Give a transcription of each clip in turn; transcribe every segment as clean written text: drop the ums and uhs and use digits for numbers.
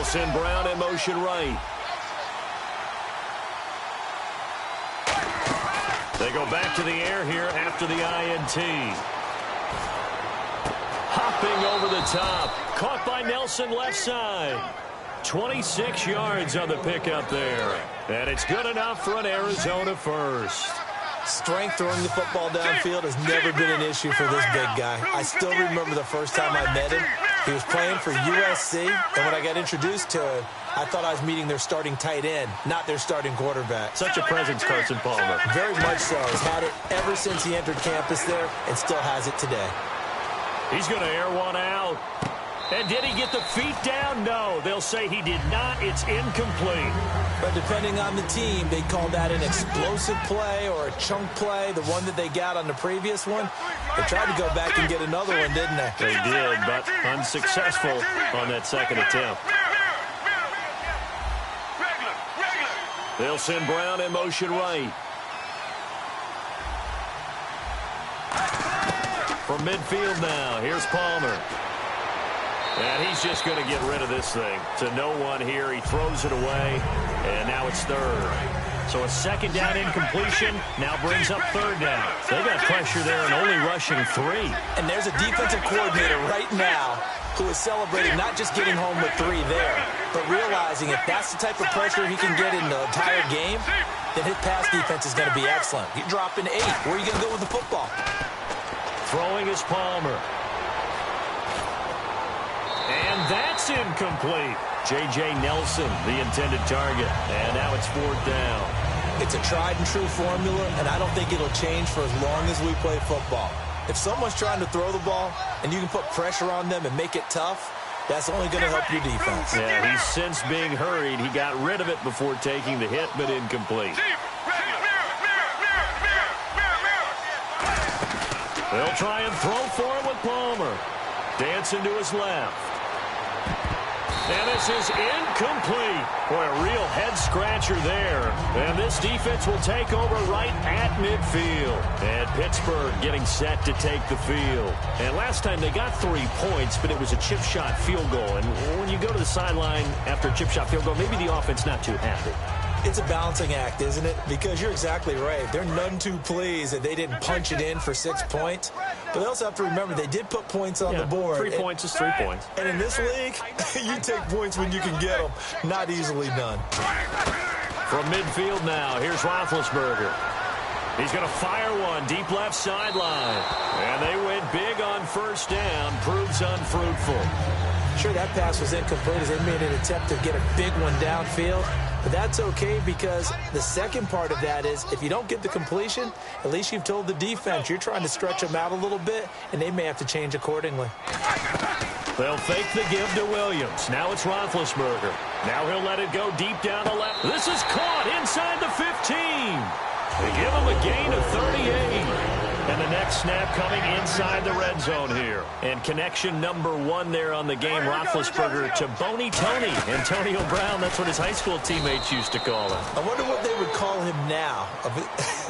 They'll send Brown in motion right. They go back to the air here after the INT. Hopping over the top. Caught by Nelson left side. 26 yards on the pickup there. And it's good enough for an Arizona first. Strength throwing the football downfield has never been an issue for this big guy. I still remember the first time I met him. He was playing for USC, and when I got introduced to him, I thought I was meeting their starting tight end, not their starting quarterback. Such a presence, Carson Palmer. Very much so. He's had it ever since he entered campus there and still has it today. He's going to air one out. And did he get the feet down? No, they'll say he did not. It's incomplete. But depending on the team, they call that an explosive play or a chunk play, the one that they got on the previous one. They tried to go back and get another one, didn't they? They did, but unsuccessful on that second attempt. They'll send Brown in motion right. From midfield now, here's Palmer. And he's just going to get rid of this thing. To no one here. He throws it away. And now it's third. So a second down incompletion now brings up third down. They got pressure there and only rushing 3. And there's a defensive coordinator right now who is celebrating not just getting home with 3 there, but realizing if that's the type of pressure he can get in the entire game, then his pass defense is going to be excellent. You're dropping 8. Where are you going to go with the football? Throwing is Palmer. And that's incomplete. J.J. Nelson, the intended target. And now it's 4th down. It's a tried-and-true formula, and I don't think it'll change for as long as we play football. If someone's trying to throw the ball and you can put pressure on them and make it tough, that's only going to help your defense. Yeah, he's since being hurried. He got rid of it before taking the hit, but incomplete. They'll try and throw for him with Palmer. Dancing to his left. And this is incomplete. Boy, a real head-scratcher there. And this defense will take over right at midfield. And Pittsburgh getting set to take the field. And last time they got 3 points, but it was a chip shot field goal. And when you go to the sideline after a chip shot field goal, maybe the offense not too happy. It's a balancing act, isn't it? Because you're exactly right. They're none too pleased that they didn't punch it in for 6 points. But they also have to remember they did put points on the board. 3 points is 3 points. And in this league, you take points when you can get them. Not easily done. From midfield now, here's Roethlisberger. He's going to fire one deep left sideline. And they went big on first down. Proves unfruitful. Sure, that pass was incomplete as they made an attempt to get a big one downfield. But that's okay because the second part of that is if you don't get the completion, at least you've told the defense you're trying to stretch them out a little bit, and they may have to change accordingly. They'll fake the give to Williams. Now it's Roethlisberger. Now he'll let it go deep down the left. This is caught inside the 15. They give him a gain of 38. And the next snap coming inside the red zone here. And connection number 1 there on the game, Roethlisberger to Boney Tony. Antonio Brown, that's what his high school teammates used to call him. I wonder what they would call him now.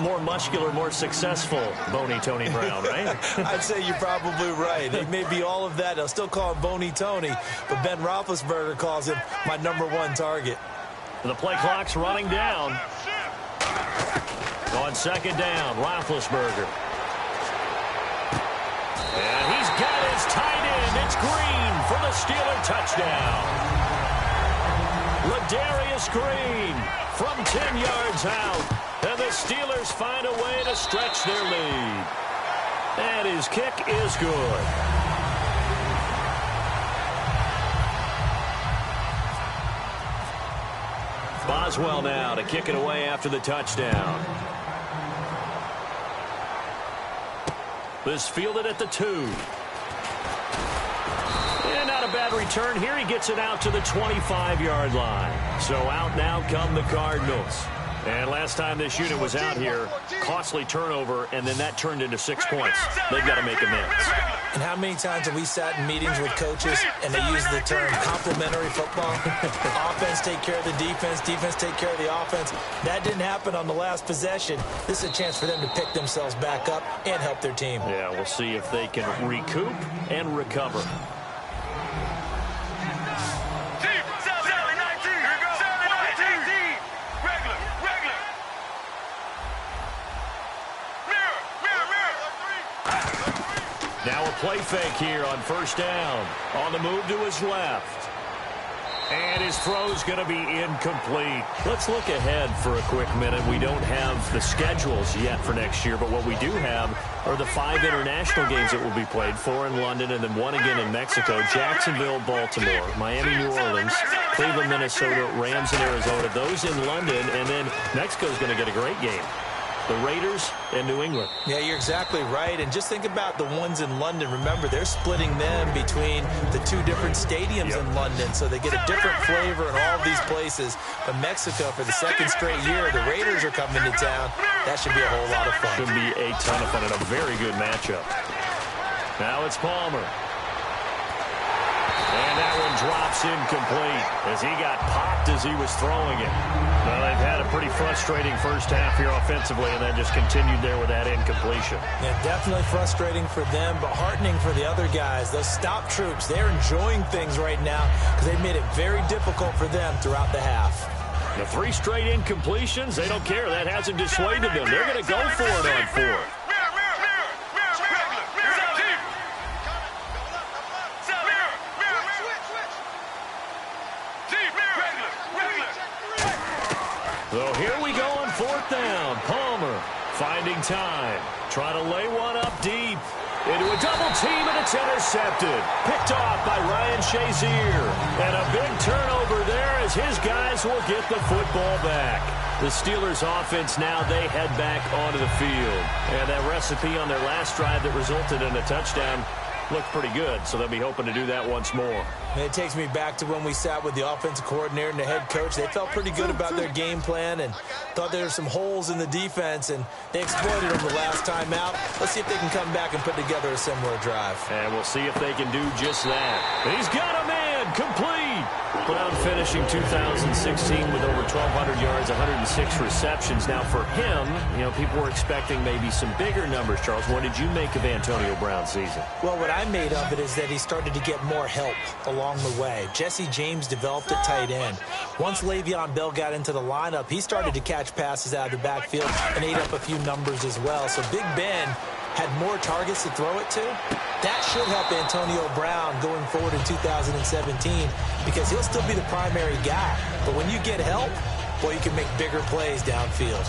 More muscular, more successful Boney Tony Brown, right? I'd say you're probably right. He may be all of that. They'll still call him Boney Tony, but Ben Roethlisberger calls him my number 1 target. The play clock's running down. On second down, Roethlisberger. And he's got his tight end. It's Green for the Steeler touchdown. Ladarius Green from 10 yards out. And the Steelers find a way to stretch their lead. And his kick is good. Boswell now to kick it away after the touchdown. This fielded at the 2. And not a bad return here. He gets it out to the 25-yard line. So out now come the Cardinals. And last time this unit was out here, costly turnover, and then that turned into 6 points. They've got to make amends. And how many times have we sat in meetings with coaches and they use the term complementary football? Offense take care of the defense, defense take care of the offense. That didn't happen on the last possession. This is a chance for them to pick themselves back up and help their team. Yeah, we'll see if they can recoup and recover. play fake here on first down. On the move to his left. And his throw's going to be incomplete. Let's look ahead for a quick minute. We don't have the schedules yet for next year, but what we do have are the 5 international games that will be played, 4 in London and then 1 again in Mexico, Jacksonville, Baltimore, Miami, New Orleans, Cleveland, Minnesota, Rams, and Arizona. Those in London, and then Mexico's going to get a great game. The Raiders and New England. Yeah, you're exactly right. And just think about the ones in London. Remember, they're splitting them between the 2 different stadiums in London, so they get a different flavor in all of these places. But Mexico, for the 2nd straight year, the Raiders are coming to town. That should be a whole lot of fun. Should be a ton of fun and a very good matchup. Now it's Palmer. And that one drops incomplete as he got popped as he was throwing it. Well, they've had a pretty frustrating first half here offensively and then just continued there with that incompletion. Yeah, definitely frustrating for them, but heartening for the other guys. Those stop troops, they're enjoying things right now because they've made it very difficult for them throughout the half. The 3 straight incompletions, they don't care. That hasn't dissuaded them. They're going to go for it on 4th. So here we go on 4th down. Palmer finding time. Trying to lay one up deep. Into a double team, and it's intercepted. Picked off by Ryan Shazier. And a big turnover there as his guys will get the football back. The Steelers offense now, they head back onto the field. And that recipe on their last drive that resulted in a touchdown looked pretty good, so they'll be hoping to do that once more. And it takes me back to when we sat with the offensive coordinator and the head coach. They felt pretty good about their game plan and thought there were some holes in the defense, and they exploited them the last time out. Let's see if they can come back and put together a similar drive. And we'll see if they can do just that. He's got a man, complete. Brown finishing 2016 with over 1,200 yards, 106 receptions. Now for him, you know, people were expecting maybe some bigger numbers, Charles. What did you make of Antonio Brown's season? Well, what I made of it is that he started to get more help along the way. Jesse James developed at tight end. Once Le'Veon Bell got into the lineup, he started to catch passes out of the backfield and ate up a few numbers as well. So Big Ben had more targets to throw it to. That should help Antonio Brown going forward in 2017 because he'll still be the primary guy. But when you get help, well, you can make bigger plays downfield.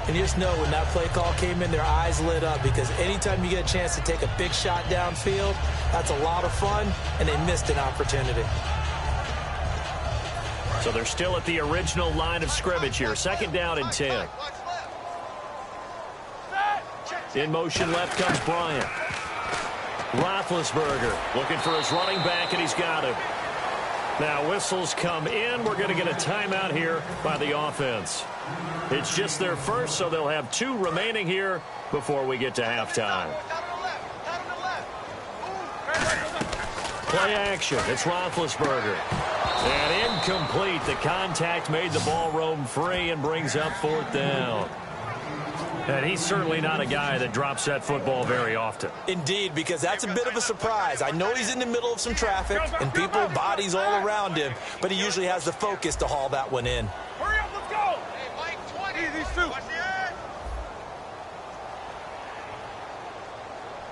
And you just know when that play call came in, their eyes lit up because anytime you get a chance to take a big shot downfield, that's a lot of fun, and they missed an opportunity. So they're still at the original line of scrimmage here. 2nd down and 10. In motion left comes Bryant. Roethlisberger looking for his running back, and he's got him. Now whistles come in. We're going to get a timeout here by the offense. It's just their first, so they'll have 2 remaining here before we get to halftime. Play action. It's Roethlisberger. And incomplete. The contact made the ball roam free and brings up 4th down. And he's certainly not a guy that drops that football very often. Indeed, because that's a bit of a surprise. I know he's in the middle of some traffic and people, bodies all around him, but he usually has the focus to haul that one in. Hurry up, let's go! Hey, Mike, 20. These 2. Watch the edge.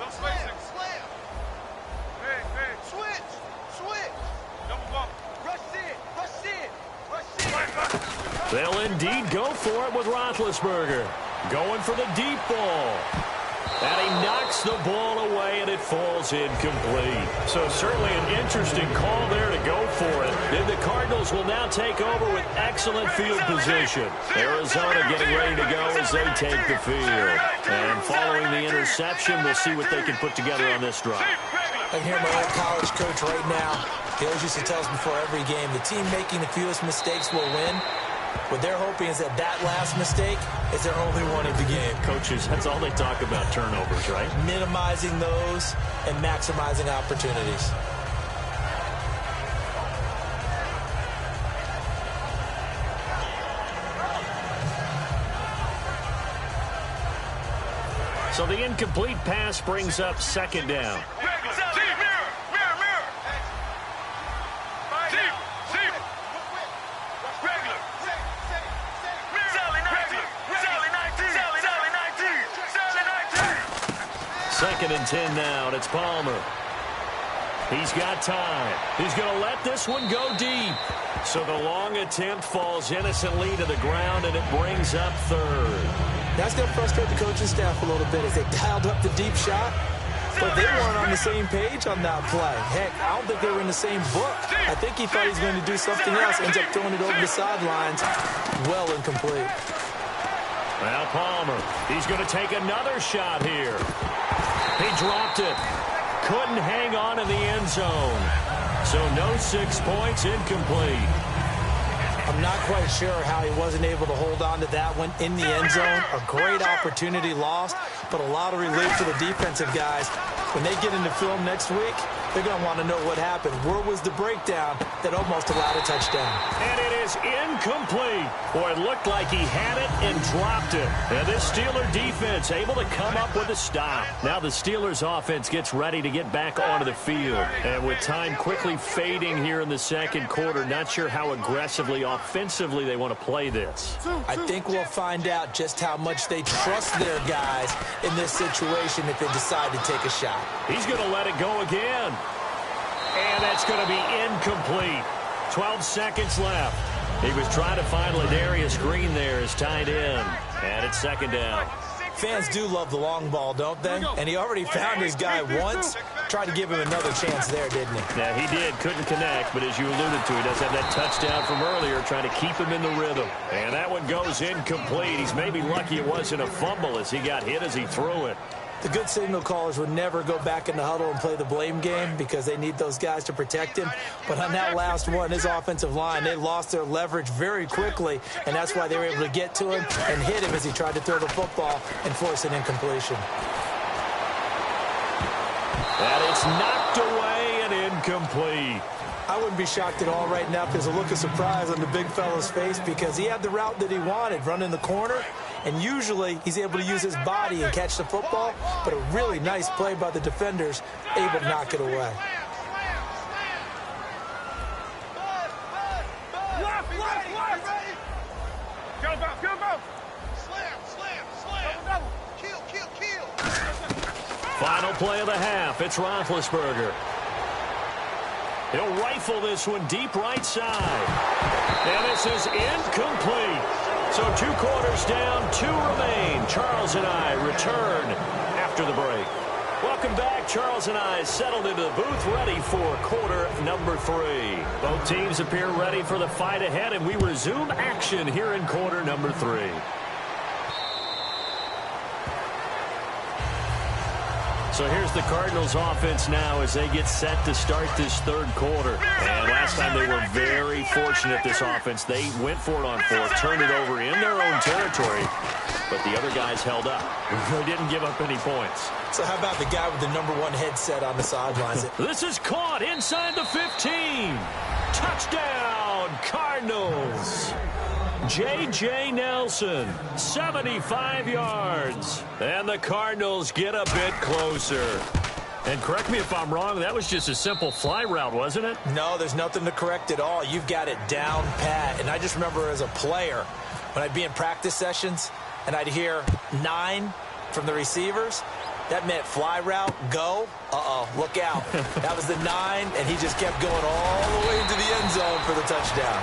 No spacing. Slam. Hey. Switch. Double bump. Rush in. They'll indeed go for it with Roethlisberger. Going for the deep ball. And he knocks the ball away, and it falls incomplete. So certainly an interesting call there to go for it. And the Cardinals will now take over with excellent field position. Arizona getting ready to go as they take the field. And following the interception, we'll see what they can put together on this drive. I can hear my old college coach right now. He always used to tell us before every game, the team making the fewest mistakes will win. What they're hoping is that last mistake is their only one in the game. Coaches, that's all they talk about, turnovers, right? Minimizing those and maximizing opportunities. So the incomplete pass brings up 2nd down. 2nd and 10 now, and it's Palmer. He's got time. He's going to let this one go deep. So the long attempt falls innocently to the ground, and it brings up 3rd. That's going to frustrate the coaching staff a little bit as they dialed up the deep shot, but they weren't on the same page on that play. Heck, I don't think they were in the same book. I think he thought he was going to do something else, ends up throwing it over the sidelines. Well incomplete. Now Palmer, he's going to take another shot here. He dropped it. Couldn't hang on in the end zone. So no 6 points, incomplete. I'm not quite sure how he wasn't able to hold on to that one in the end zone. A great opportunity lost, but a lot of relief for the defensive guys. When they get into film next week, they're going to want to know what happened. Where was the breakdown that almost allowed a touchdown? And it is incomplete. Boy, it looked like he had it and dropped it. And this Steeler defense able to come up with a stop. Now the Steelers offense gets ready to get back onto the field. And with time quickly fading here in the 2nd quarter, not sure how aggressively, offensively they want to play this. I think we'll find out just how much they trust their guys in this situation if they decide to take a shot. He's going to let it go again. And that's going to be incomplete. 12 seconds left. He was trying to find Ladarius Green there as tight end. And it's 2nd down. Fans do love the long ball, don't they? And he already found his guy once. Tried to give him another chance there, didn't he? Yeah, he did. Couldn't connect, but as you alluded to, he does have that touchdown from earlier, trying to keep him in the rhythm. And that one goes incomplete. He's maybe lucky it wasn't a fumble as he got hit as he threw it. The good signal callers would never go back in the huddle and play the blame game because they need those guys to protect him. But on that last one, his offensive line, they lost their leverage very quickly, and that's why they were able to get to him and hit him as he tried to throw the football and force an incompletion. And it's knocked away and incomplete. I wouldn't be shocked at all right now if there's a look of surprise on the big fella's face because he had the route that he wanted, running the corner, and usually he's able to use his body and catch the football, but a really nice play by the defenders, able to knock it away. Final play of the half. It's Roethlisberger. He'll rifle this one deep right side. And this is incomplete. So 2 quarters down, 2 remain. Charles and I return after the break. Welcome back. Charles and I settled into the booth, ready for quarter number 3. Both teams appear ready for the fight ahead, and we resume action here in quarter number 3. So here's the Cardinals offense now as they get set to start this 3rd quarter. And last time they were very fortunate, this offense. They went for it on 4th, turned it over in their own territory, but the other guys held up. They didn't give up any points. So how about the guy with the #1 headset on the sidelines? This is caught inside the 15. Touchdown, Cardinals. J.J. Nelson, 75 yards. And the Cardinals get a bit closer. And correct me if I'm wrong, that was just a simple fly route, wasn't it? No, there's nothing to correct at all. You've got it down pat. And I just remember as a player, when I'd be in practice sessions and I'd hear 9 from the receivers, that meant fly route, go. Uh-oh, look out. That was the 9, and he just kept going all the way into the end zone for the touchdown.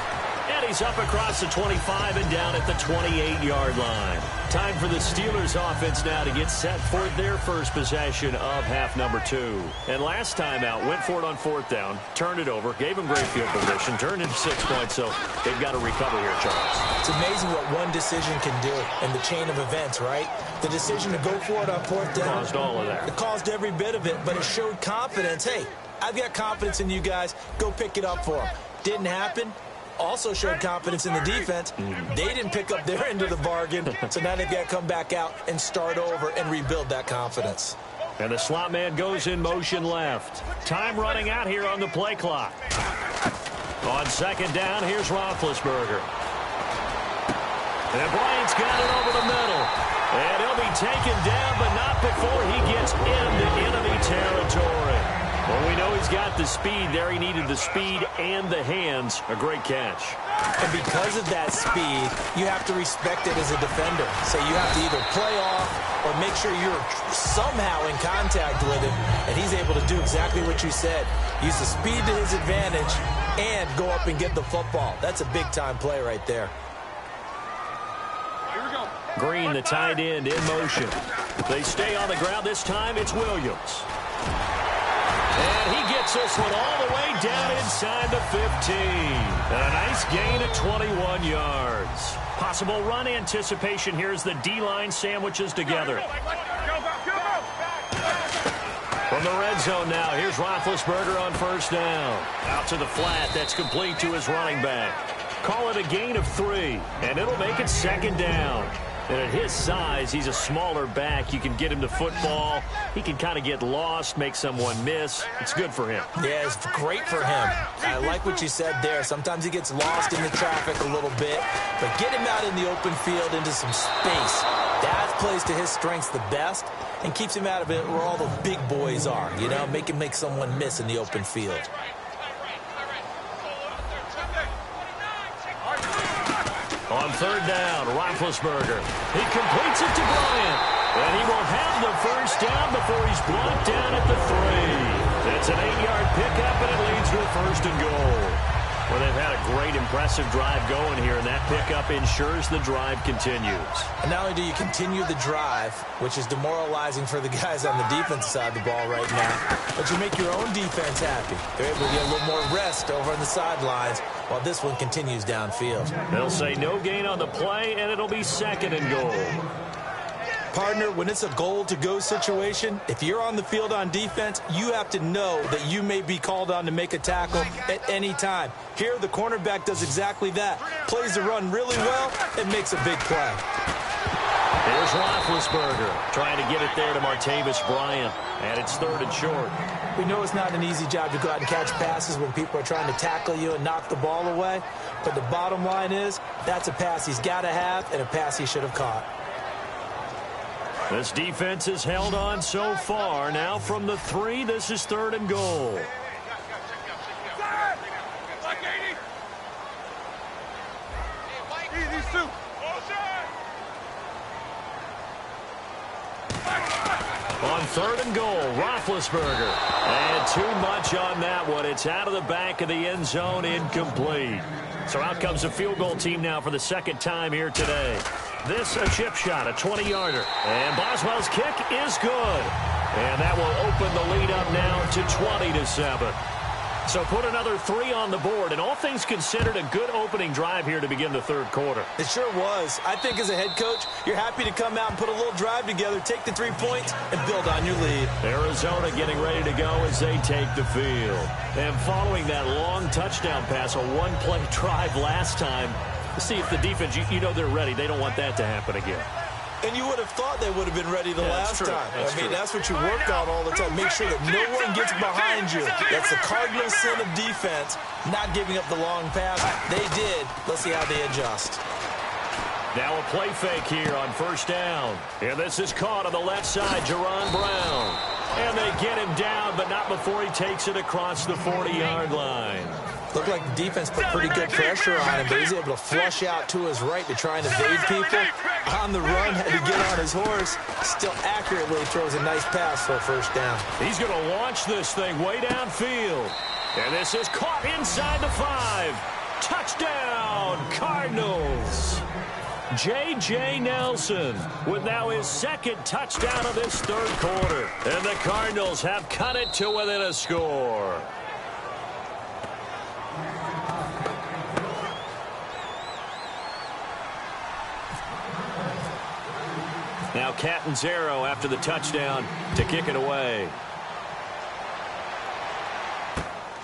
And he's up across the 25 and down at the 28-yard line. Time for the Steelers offense now to get set for their first possession of half number 2. And last time out, went for it on 4th down, turned it over, gave him great field position, turned into 6 points, so they've got to recover here, Charles. It's amazing what one decision can do in the chain of events, right? The decision to go for it on 4th down. Caused all of that. It caused every bit of it, but it showed confidence. Hey, I've got confidence in you guys. Go pick it up for them. Didn't happen. Also showed confidence in the defense. They didn't pick up their end of the bargain, so now they've got to come back out and start over and rebuild that confidence. And the slot man goes in motion left. Time running out here on the play clock. On 2nd down, here's Roethlisberger. And Bryant's got it over the middle. And he'll be taken down, but not before he gets into enemy territory. Well, we know he's got the speed there. He needed the speed and the hands. A great catch. And because of that speed, you have to respect it as a defender. So you have to either play off or make sure you're somehow in contact with him, and he's able to do exactly what you said. Use the speed to his advantage and go up and get the football. That's a big-time play right there. Green, the tight end, in motion. They stay on the ground. This time it's Williams. And he gets this one all the way down inside the 15. And a nice gain of 21 yards. Possible run anticipation here as the D-line sandwiches together. From the red zone now, here's Roethlisberger on first down. Out to the flat, that's complete to his running back. Call it a gain of 3, and it'll make it second down. And at his size, he's a smaller back. You can get him to football. He can kind of get lost, make someone miss. It's good for him. Yeah, it's great for him. I like what you said there. Sometimes he gets lost in the traffic a little bit, but get him out in the open field into some space. That plays to his strengths the best and keeps him out of it where all the big boys are, you know, make him make someone miss in the open field. On third down, Roethlisberger. He completes it to Bryant. And he will have the first down before he's blocked down at the 3. It's an 8-yard pickup, and it leads to a first and goal. Well, they've had a great, impressive drive going here, and that pickup ensures the drive continues. And not only do you continue the drive, which is demoralizing for the guys on the defensive side of the ball right now, but you make your own defense happy. They're able to get a little more rest over on the sidelines while this one continues downfield. They'll say no gain on the play, and it'll be second and goal. Partner, when it's a goal-to-go situation, if you're on the field on defense, you have to know that you may be called on to make a tackle at any time. Here, the cornerback does exactly that. Plays the run really well and makes a big play. Here's Roethlisberger trying to get it there to Martavis Bryant, and it's third and short. We know it's not an easy job to go out and catch passes when people are trying to tackle you and knock the ball away, but the bottom line is that's a pass he's got to have and a pass he should have caught. This defense has held on so far. Now from the 3, this is third and goal. On third and goal, Roethlisberger. And too much on that one. It's out of the back of the end zone, incomplete. So out comes the field goal team now for the second time here today. This a chip shot, a 20-yarder. And Boswell's kick is good. And that will open the lead up now to 20-7. So put another 3 on the board, and all things considered, a good opening drive here to begin the third quarter. It sure was. I think as a head coach, you're happy to come out and put a little drive together, take the 3 points, and build on your lead. Arizona getting ready to go as they take the field. And following that long touchdown pass, a one-play drive last time, see if the defense, you know they're ready. They don't want that to happen again. And you would have thought they would have been ready the last time. I mean, that's what you work on all the time. Make sure that no one gets behind you. That's the cardinal sin of defense, not giving up the long pass. They did. Let's see how they adjust. Now a play fake here on first down. And this is caught on the left side, Jerron Brown. And they get him down, but not before he takes it across the 40-yard line. Looked like the defense put pretty good pressure on him, but he's able to flush out to his right to try and evade people. On the run, had to get on his horse. Still accurately throws a nice pass for a first down. He's going to launch this thing way downfield. And this is caught inside the 5. Touchdown, Cardinals. J.J. Nelson with now his second touchdown of this third quarter. And the Cardinals have cut it to within a score. Now Catanzaro after the touchdown to kick it away.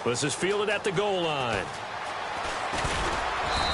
This is fielded at the goal line.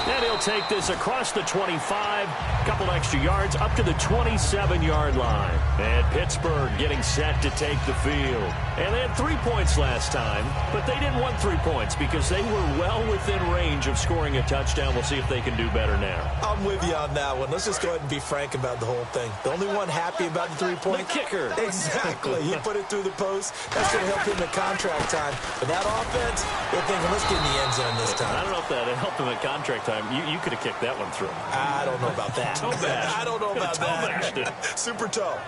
And he'll take this across the 25, a couple extra yards, up to the 27-yard line. And Pittsburgh getting set to take the field. And they had 3 points last time, but they didn't want 3 points because they were well within range of scoring a touchdown. We'll see if they can do better now. I'm with you on that one. Let's just go ahead and be frank about the whole thing. The only one happy about the 3-point. The kicker. Exactly. He put it through the post. That's going to help him at contract time. But that offense, they're thinking, let's get in the end zone this time. I don't know if that helped him at contract time. time. You could have kicked that one through. I don't know about that. I don't know about that. Super toe.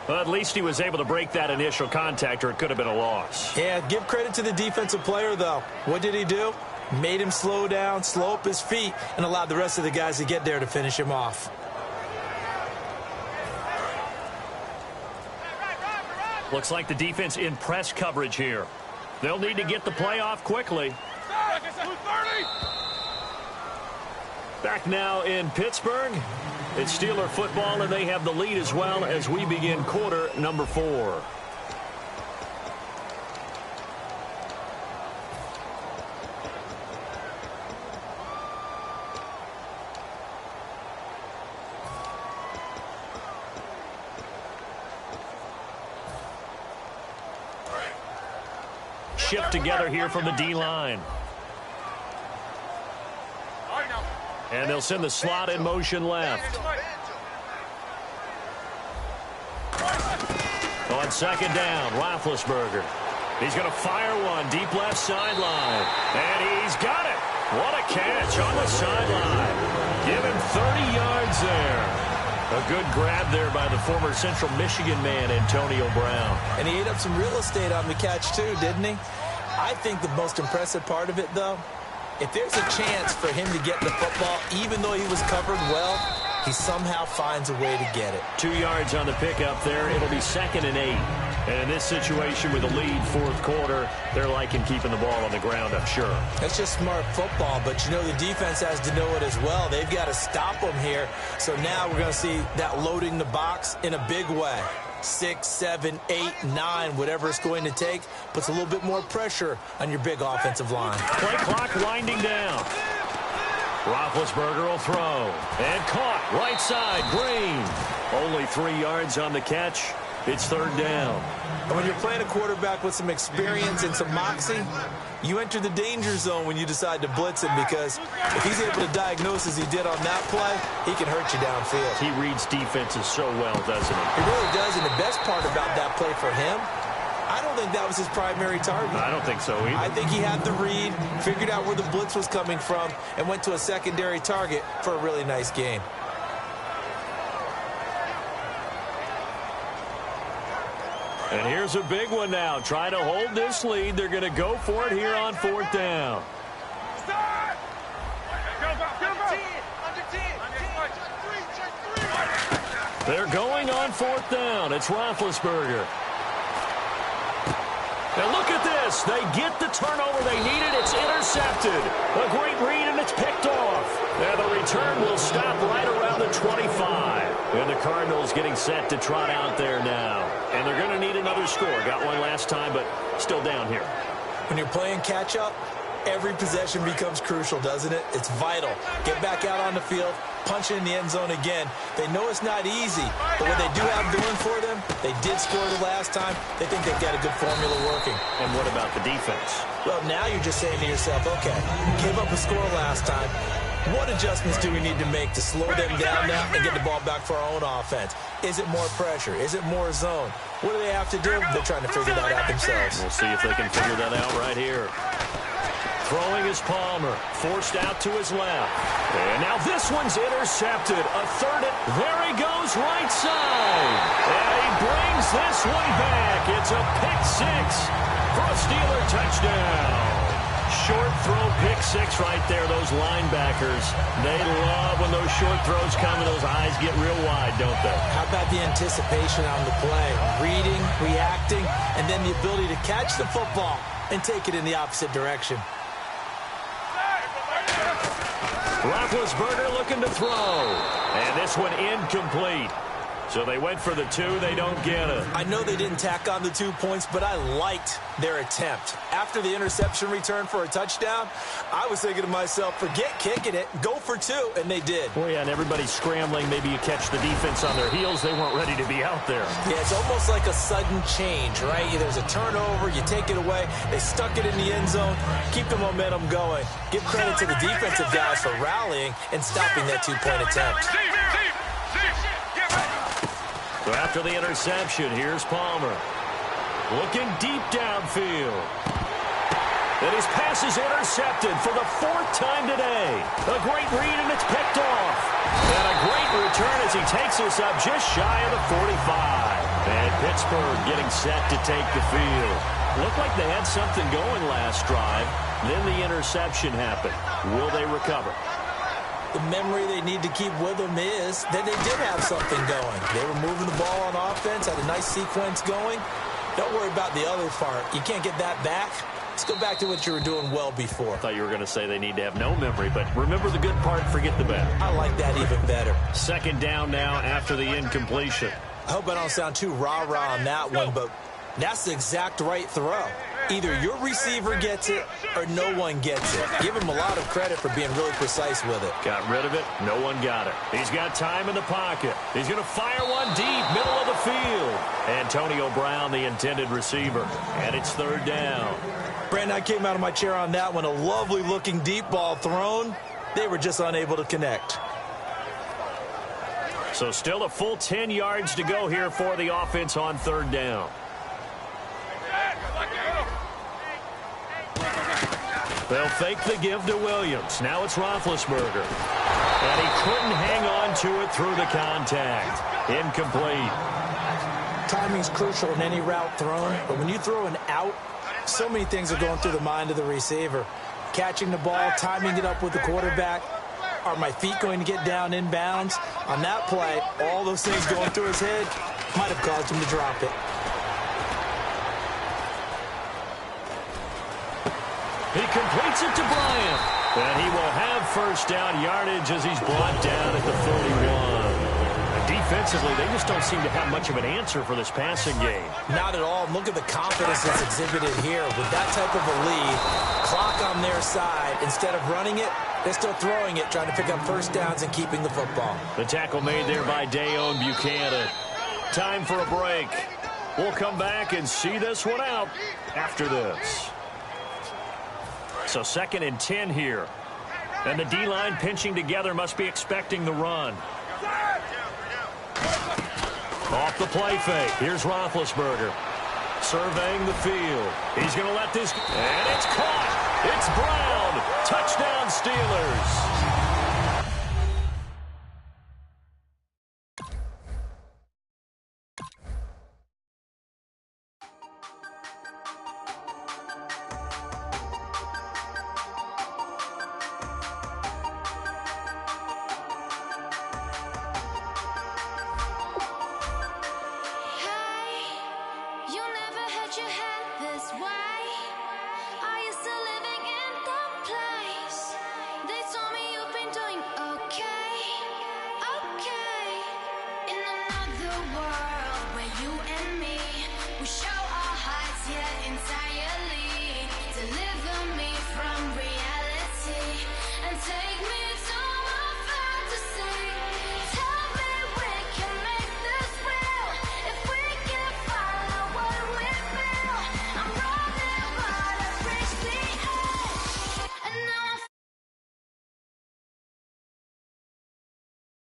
Well, at least he was able to break that initial contact, or it could have been a loss. Yeah, give credit to the defensive player, though. What did he do? Made him slow down, slow up his feet, and allowed the rest of the guys to get there to finish him off. Looks like the defense in press coverage here. They'll need to get the play off quickly. Back now in Pittsburgh. It's Steeler football, and they have the lead as well as we begin quarter number 4. Shift together here from the D-line. And they'll send the slot in motion left. On second down, Roethlisberger. He's going to fire one deep left sideline. And he's got it. What a catch on the sideline. Give him 30 yards there. A good grab there by the former Central Michigan man, Antonio Brown. And he ate up some real estate on the catch, too, didn't he? I think the most impressive part of it, though, if there's a chance for him to get the football, even though he was covered well, he somehow finds a way to get it. 2 yards on the pickup there. It'll be 2nd and 8. And in this situation with a lead, fourth quarter, they're liking keeping the ball on the ground, I'm sure. That's just smart football, but you know the defense has to know it as well. They've got to stop them here. So now we're going to see that loading the box in a big way. 6, 7, 8, 9, whatever it's going to take, puts a little bit more pressure on your big offensive line. Play clock winding down. Roethlisberger will throw. And caught. Right side. Green. Only 3 yards on the catch. It's third down. And when you're playing a quarterback with some experience and some moxie, you enter the danger zone when you decide to blitz him, because if he's able to diagnose as he did on that play, he can hurt you downfield. He reads defenses so well, doesn't he? He really does, and the best part about that play for him, I don't think that was his primary target. I don't think so either. I think he had the read, figured out where the blitz was coming from, and went to a secondary target for a really nice game. And here's a big one now. Try to hold this lead. They're going to go for it here on fourth down. They're going on fourth down. It's Roethlisberger. Now look at this. They get the turnover they needed. It's intercepted. A great read, and it's picked off. And the return will stop right around the 25. And the Cardinals getting set to trot out there now. And they're going to need another score. Got one last time, but still down here. When you're playing catch-up, every possession becomes crucial, doesn't it? It's vital. Get back out on the field, punch it in the end zone again. They know it's not easy, but what they do have going for them, they did score the last time. They think they've got a good formula working. And what about the defense? Well, now you're just saying to yourself, okay, gave up a score last time. What adjustments do we need to make to slow them down now and get the ball back for our own offense? Is it more pressure? Is it more zone? What do they have to do? They're trying to figure that out themselves. We'll see if they can figure that out right here. Throwing is Palmer. Forced out to his left. And now this one's intercepted. A third. There he goes, right side. And he brings this one back. It's a pick six for a Steeler touchdown. Short throw, pick six right there. Those linebackers, they love when those short throws come and those eyes get real wide, don't they? How about the anticipation on the play? Reading, reacting, and then the ability to catch the football and take it in the opposite direction. Roethlisberger looking to throw. And this one incomplete. So they went for the two. They don't get it. I know they didn't tack on the 2 points, but I liked their attempt. After the interception return for a touchdown, I was thinking to myself, forget kicking it, go for two, and they did. Well, yeah, and everybody's scrambling. Maybe you catch the defense on their heels. They weren't ready to be out there. Yeah, it's almost like a sudden change, right? There's a turnover, you take it away, they stuck it in the end zone, keep the momentum going. Give credit to the defensive guys for rallying and stopping that 2-point attempt. So after the interception, here's Palmer. Looking deep downfield. And his pass is intercepted for the 4th time today. A great read, and it's picked off. And a great return as he takes us up just shy of the 45. And Pittsburgh getting set to take the field. Looked like they had something going last drive. Then the interception happened. Will they recover? The memory they need to keep with them is that they did have something going. They were moving the ball on offense, had a nice sequence going. Don't worry about the other part. You can't get that back. Let's go back to what you were doing well before. I thought you were going to say they need to have no memory, but remember the good part, forget the bad. I like that even better. 2nd down now after the incompletion. I hope I don't sound too rah-rah on that one, but that's the exact right throw. Either your receiver gets it or no one gets it. Give him a lot of credit for being really precise with it. Got rid of it. No one got it. He's got time in the pocket. He's going to fire one deep, middle of the field. Antonio Brown, the intended receiver. And it's 3rd down. Brandon, I came out of my chair on that one. A lovely-looking deep ball thrown. They were just unable to connect. So still a full 10 yards to go here for the offense on 3rd down. They'll fake the give to Williams. Now it's Roethlisberger. And he couldn't hang on to it through the contact. Incomplete. Timing's crucial in any route thrown, but when you throw an out, so many things are going through the mind of the receiver. Catching the ball, timing it up with the quarterback. Are my feet going to get down inbounds? On that play, all those things going through his head might have caused him to drop it. He completes it to Bryant. And he will have 1st down yardage as he's brought down at the 41. And defensively, they just don't seem to have much of an answer for this passing game. Not at all. Look at the confidence that's exhibited here. With that type of a lead, clock on their side, instead of running it, they're still throwing it, trying to pick up 1st downs and keeping the football. The tackle made there by Dayon Buchanan. Time for a break. We'll come back and see this one out after this. So 2nd and 10 here. And the D-line pinching together must be expecting the run. Off the play fake. Here's Roethlisberger. Surveying the field. He's going to let this... And it's caught. It's Brown. Touchdown, Steelers. Inside